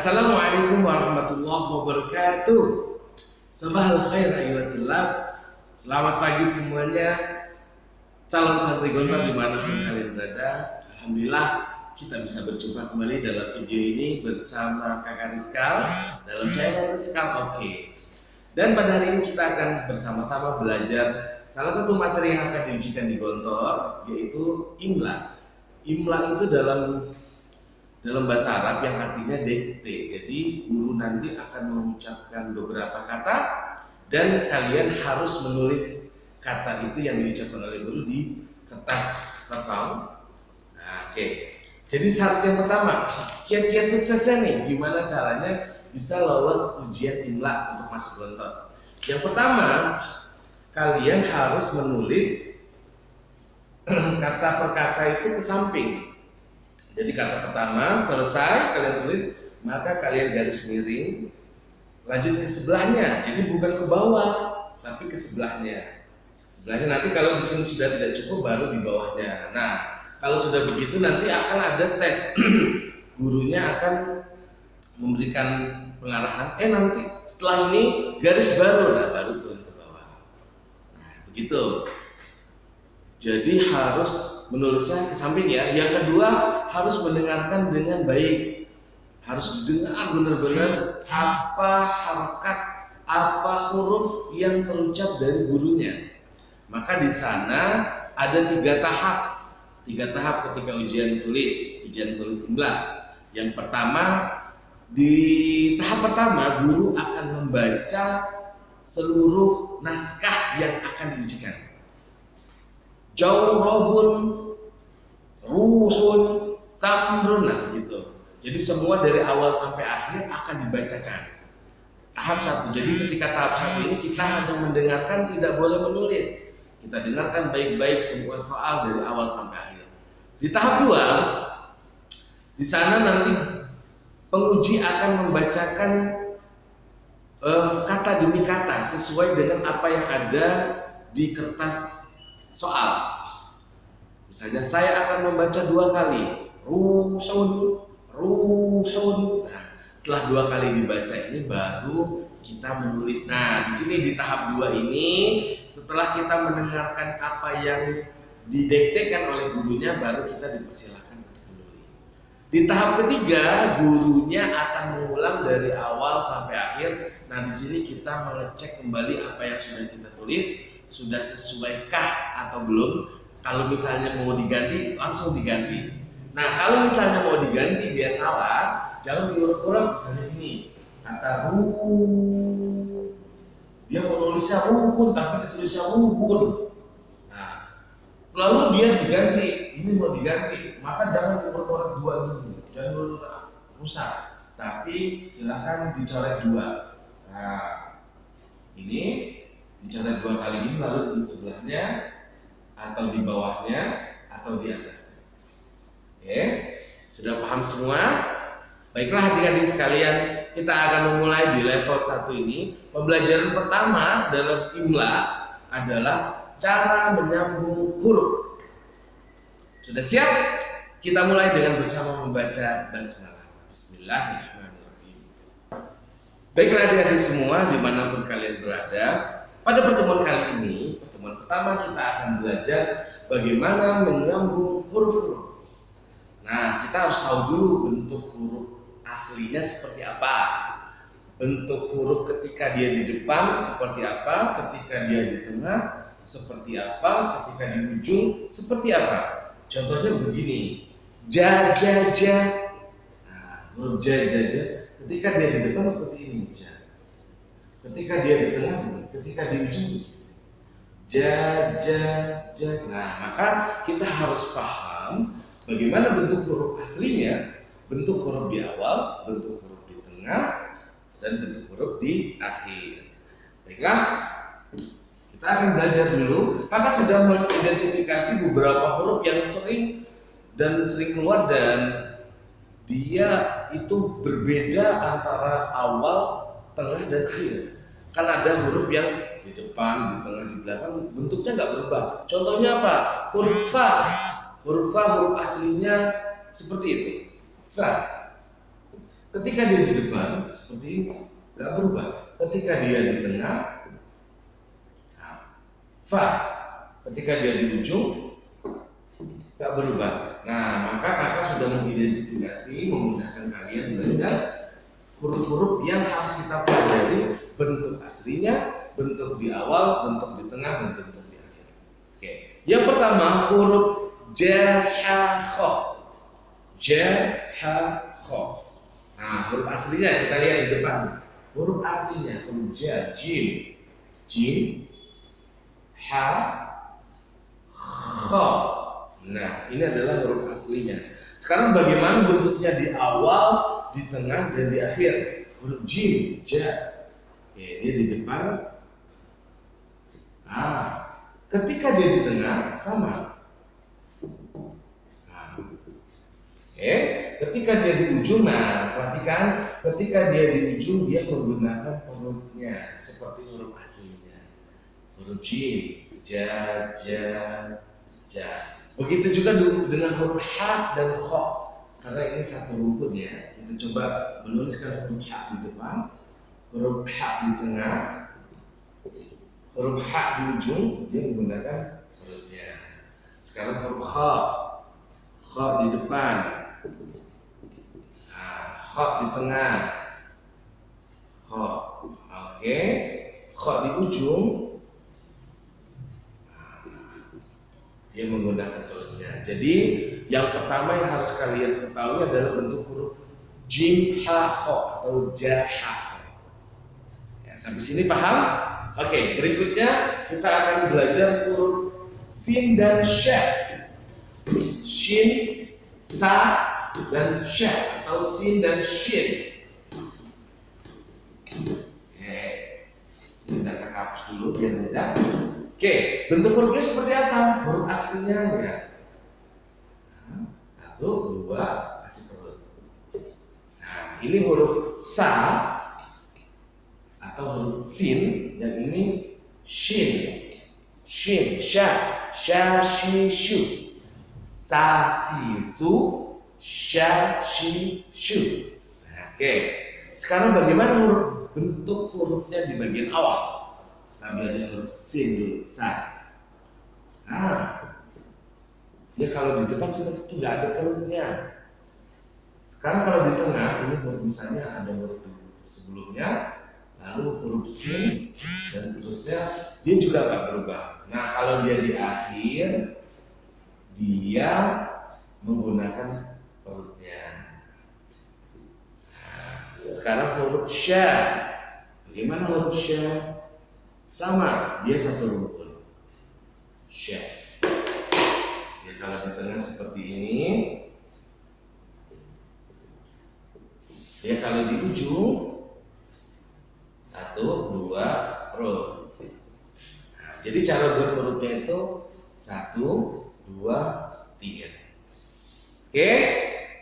Assalamualaikum warahmatullahi wabarakatuh. Sabahal khair ayyuhallab. Selamat pagi semuanya, calon santri Gontor dimanapun kalian berada. Alhamdulillah kita bisa berjumpa kembali dalam video ini bersama Kakak Rizkal dalam channel Rizkal Oke. Dan pada hari ini kita akan bersama-sama belajar salah satu materi yang akan diujikan di Gontor, yaitu imla. Imla itu dalam bahasa Arab yang artinya dikte. Jadi guru nanti akan mengucapkan beberapa kata dan kalian harus menulis kata itu yang diucapkan oleh guru di kertas kosong. Nah, oke. Jadi syarat yang pertama, kiat-kiat suksesnya nih, gimana caranya bisa lolos ujian imla untuk masuk Gontor. Yang pertama, kalian harus menulis kata per kata itu ke samping. Jadi kata pertama selesai kalian tulis, maka kalian garis miring, lanjut ke sebelahnya. Jadi bukan ke bawah, tapi ke sebelahnya. Sebelahnya nanti kalau di sini sudah tidak cukup, baru di bawahnya. Nah, kalau sudah begitu nanti akan ada tes. Gurunya akan memberikan pengarahan. Nanti setelah ini garis baru, nah baru turun ke bawah. Nah, begitu. Jadi harus menulisnya ke samping ya. Yang kedua, harus mendengarkan dengan baik. Harus didengar benar-benar apa harokat, apa huruf yang terucap dari gurunya. Maka di sana ada 3 tahap. 3 tahap ketika ujian tulis imla. Yang pertama, di tahap pertama guru akan membaca seluruh naskah yang akan diujikan. Jawrobun, ruhun, tamrun, nah gitu. Jadi semua dari awal sampai akhir akan dibacakan. Tahap 1. Jadi ketika tahap 1 ini kita hanya mendengarkan, tidak boleh menulis. Kita dengarkan baik-baik semua soal dari awal sampai akhir. Di tahap 2, di sana nanti penguji akan membacakan kata demi kata sesuai dengan apa yang ada di kertas soal. Misalnya saya akan membaca 2 kali ruhun, ruhun. Nah, setelah 2 kali dibaca ini baru kita menulis. Nah, di sini di tahap 2 ini setelah kita mendengarkan apa yang didiktekan oleh gurunya, baru kita dipersilakan untuk menulis. Di tahap ketiga, gurunya akan mengulang dari awal sampai akhir. Nah, di sini kita mengecek kembali apa yang sudah kita tulis, sudah sesuaikah atau belum. Kalau misalnya mau diganti, langsung diganti. Nah, kalau misalnya mau diganti dia salah, jangan diurut-urut. Misalnya gini, kata ruh, dia mau nulisnya ruhun tapi ditulisnya ruhun. Nah, lalu dia diganti, ini mau diganti, maka jangan diurut-urut 2 dulu, jangan rusak, tapi silahkan dicoret 2. Nah, ini dicoret 2 kali ini, lalu di sebelahnya atau di bawahnya atau di atasnya. Oke, sudah paham semua? Baiklah adik-adik sekalian, kita akan memulai di level 1 ini. Pembelajaran pertama dalam imla adalah cara menyambung huruf. Sudah siap? Kita mulai dengan bersama membaca basmalah. Bismillahirrahmanirrahim. Baiklah adik-adik semua dimanapun kalian berada, pada pertemuan kali ini, pertemuan pertama kita akan belajar bagaimana menyambung huruf-huruf. Nah, kita harus tahu dulu bentuk huruf aslinya seperti apa. Bentuk huruf ketika dia di depan seperti apa, ketika dia di tengah seperti apa, ketika di ujung seperti apa. Contohnya begini, ja, ja, ja. Nah, huruf ja, ja, ja. Ketika dia di depan seperti ini, ja. Ketika dia di tengah, ketika di ujung, ja, ja, ja. Nah, maka kita harus paham bagaimana bentuk huruf aslinya, bentuk huruf di awal, bentuk huruf di tengah, dan bentuk huruf di akhir. Baiklah, kita akan belajar dulu. Kakak sudah mengidentifikasi beberapa huruf yang sering keluar dan dia itu berbeda antara awal, tengah, dan akhir. Kan ada huruf yang di depan, di tengah, di belakang, bentuknya nggak berubah. Contohnya apa? Huruf fa. Huruf fa, huruf aslinya seperti itu. Fa. Ketika dia di depan seperti ini, nggak berubah. Ketika dia di tengah, nah, fa. Ketika dia di ujung, nggak berubah. Nah, maka kakak sudah mengidentifikasi menggunakan kalian belajar huruf-huruf yang harus kita pelajari, bentuk aslinya, bentuk di awal, bentuk di tengah, dan bentuk di akhir. Oke. Yang pertama huruf ja, ha, kha. Ja, ha, kha. Nah, huruf aslinya kita lihat di depan. Huruf aslinya huruf ja, jim, jim, ha, kha. Nah, ini adalah huruf aslinya. Sekarang bagaimana bentuknya di awal, di tengah, dan di akhir? Huruf jim, ja. Oke, dia di depan. Nah, ketika dia di tengah sama. Nah, oke, ketika dia di ujung, nah perhatikan, ketika dia di ujung dia menggunakan perutnya seperti huruf aslinya. Huruf jim, ja, ja, ja. Begitu juga dengan huruf ha dan kha. Karena ini satu rumput ya. Kita coba menuliskan huruf ha di depan, huruf ha di tengah, huruf ha di ujung, dia menggunakan perutnya. Sekarang huruf kha, kha di depan, nah, kha di tengah, kha, oke, kha di ujung, dia menggunakan perutnya. Jadi yang pertama yang harus kalian ketahui adalah bentuk huruf jim, ha, kha atau ja, ha, kha. Ya, sampai sini paham? Oke, berikutnya kita akan belajar huruf sin dan sha. Shin, sa, dan sha atau sin dan shin. Oke, ini kita hapus dulu biar mudah. Oke, bentuk hurufnya seperti apa? Huruf aslinya ya. Satu, dua, kasih perut. Nah, ini huruf sa atau huruf sin, yang ini shin, shin, sha, sha, shi, shu, sa, si, su, sha, shi, shu. Nah, oke, sekarang bagaimana bentuk hurufnya di bagian awal? Kita belajar huruf sin dulu, sa. Nah, dia kalau di depan seperti itu nggak ada perutnya. Sekarang kalau di tengah, ini huruf misalnya ada huruf sebelumnya, lalu huruf sin dan seterusnya, dia juga nggak berubah. Nah, kalau dia di akhir, dia menggunakan perutnya. Nah, sekarang huruf sya. Bagaimana huruf sya? Sama, dia satu rumpun. Sya. Ya, kalau di tengah seperti ini. Ya, kalau di ujung satu, dua, perut. Nah, jadi cara buat hurufnya itu satu, dua, tiga. Oke,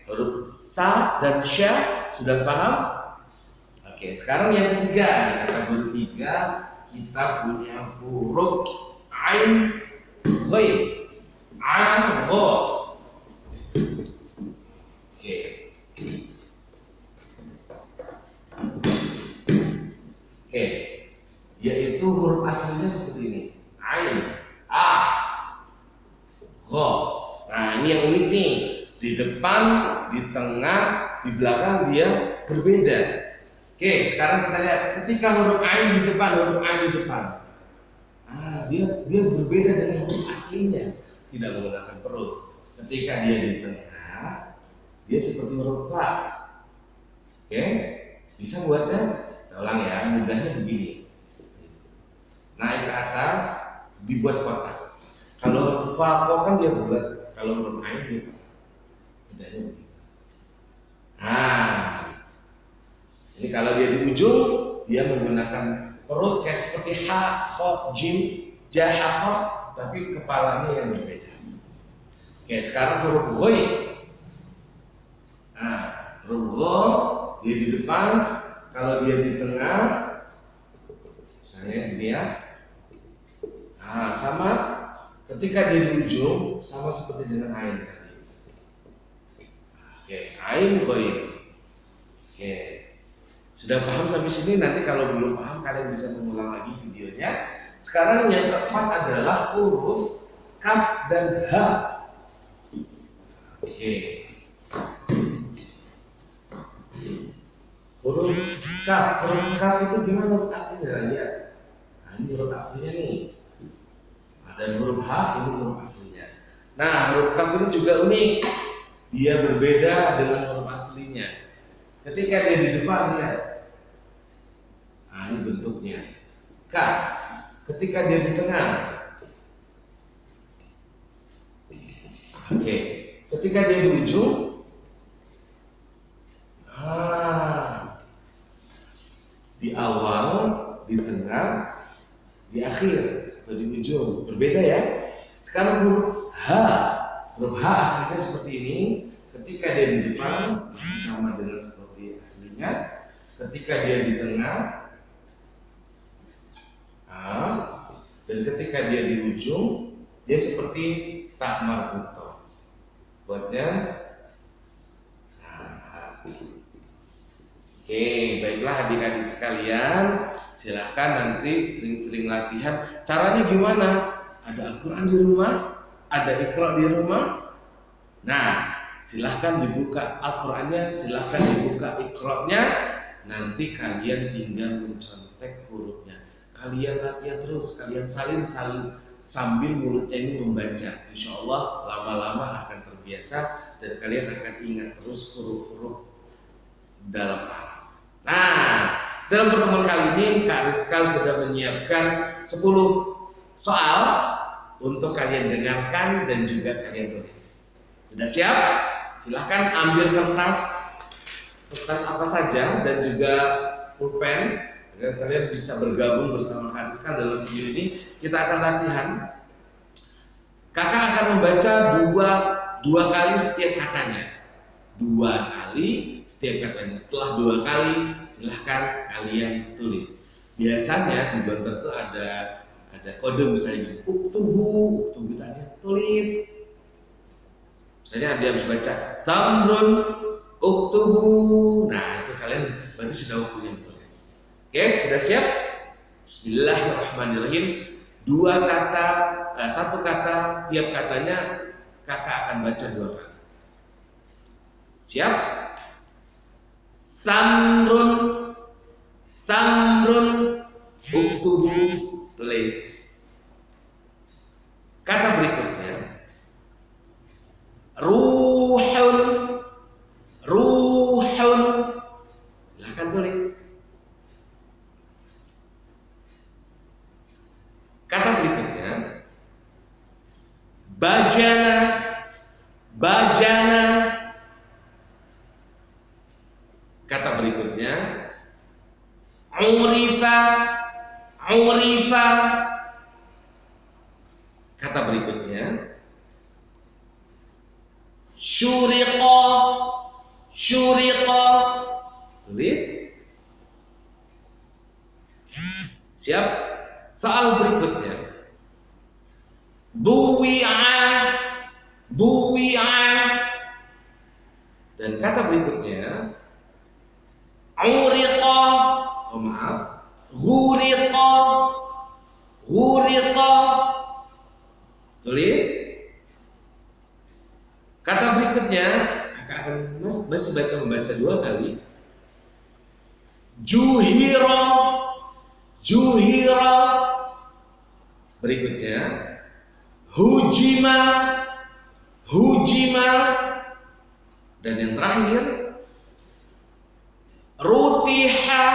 huruf sa dan sya sudah paham? Oke, sekarang yang ketiga, di kategori tiga kita punya huruf ain, ghain, ain, gha. Oke. Oke, yaitu huruf aslinya seperti ini, ain, a, gha. Nah, ini yang unik nih, di depan, di tengah, di belakang dia berbeda. Oke, sekarang kita lihat ketika huruf ain di depan, huruf ain di depan. Dia berbeda dengan huruf aslinya, tidak menggunakan perut. Ketika dia di tengah, dia seperti huruf fa. Oke, bisa buatnya? Kita ulang ya, mudahnya begini. Naik ke atas, dibuat kotak. Kalau huruf fa kan dia bulat, kalau huruf ain dia mudahnya begini. Nah, ini kalau dia di ujung, dia menggunakan perut kayak seperti ha, kha, jim, ja, ha, kha, tapi kepalanya yang berbeda. Oke, sekarang huruf ghain. Nah, huruf gha dia di depan, kalau dia di tengah, misalnya ini ya. Nah, sama ketika dia di ujung, sama seperti dengan ain tadi. Oke, ain, ghain. Oke. Sudah paham sampai sini? Nanti kalau belum paham kalian bisa mengulang lagi videonya. Sekarang yang keempat adalah huruf kaf dan ha. Oke. Huruf kaf itu gimana huruf aslinya? Lihat. Nah, ini huruf aslinya nih. Dan huruf H ini huruf aslinya. Nah, huruf kaf ini juga unik. Dia berbeda dengan huruf aslinya. Ketika dia di depan, lihat. Nah, ini bentuknya. Kaf. Ketika dia di tengah. Oke. Ketika dia di ujung. Di awal, di tengah, di akhir atau di ujung. Berbeda ya. Sekarang huruf H. Huruf H aslinya seperti ini. Ketika dia di depan masih sama dengan seperti aslinya. Ketika dia di tengah, dan ketika dia di ujung, dia seperti tak marbutoh. Buatnya. Oke, baiklah adik-adik sekalian, silahkan nanti sering-sering latihan. Caranya gimana? Ada Al-Quran di rumah, ada Iqra di rumah. Nah, silahkan dibuka Al-Qurannya, silahkan dibuka Iqra-nya. Nanti kalian tinggal mencontek hurufnya. Kalian latihan terus, kalian salin sambil mulutnya ini membaca. Insya Allah lama-lama akan terbiasa dan kalian akan ingat terus huruf-huruf dalam Al. Nah, dalam pertemuan kali ini Kak Rizkal sudah menyiapkan 10 soal untuk kalian dengarkan dan juga kalian tulis. Sudah siap? Silahkan ambil kertas apa saja dan juga pulpen agar kalian bisa bergabung bersama Kak Rizkal dalam video ini. Kita akan latihan. Kakak akan membaca dua kali setiap katanya. 2 kali setiap katanya. Setelah 2 kali silahkan kalian tulis. Biasanya di banter itu ada kode misalnya uktubu tadi tulis. Misalnya dia harus baca tamrun uktubu. Nah, itu kalian berarti sudah waktunya tulis. Oke, sudah siap? Bismillahirrahmanirrahim. 1 kata, tiap katanya kakak akan baca 2 kali. Siap? Samrun uktubu tulis. Kata berikutnya ruhun. Silahkan tulis. Kata berikutnya bajana. Kata berikutnya urifa. Kata berikutnya syuriqa. Tulis. Siap? Soal berikutnya duwi'a. Dan kata berikutnya uriqa. Ghuriqa. Tulis. Kata berikutnya kakak akan masih membaca 2 kali. Juhira. Berikutnya hujima. Dan yang terakhir rutiha.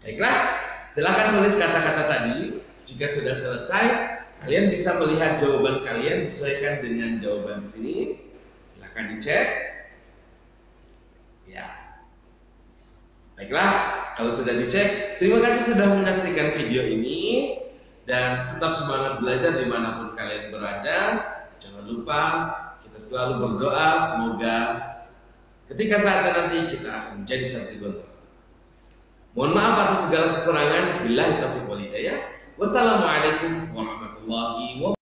Baiklah, silakan tulis kata-kata tadi. Jika sudah selesai, kalian bisa melihat jawaban kalian disesuaikan dengan jawaban di sini. Silakan dicek. Ya. Baiklah, kalau sudah dicek, terima kasih sudah menyaksikan video ini dan tetap semangat belajar dimanapun kalian berada. Jangan lupa kita selalu berdoa semoga ketika saatnya nanti kita akan menjadi santri gontor. Mohon maaf atas segala kekurangan. Billahi taufiq wal hidayah. Wassalamualaikum warahmatullahi wabarakatuh.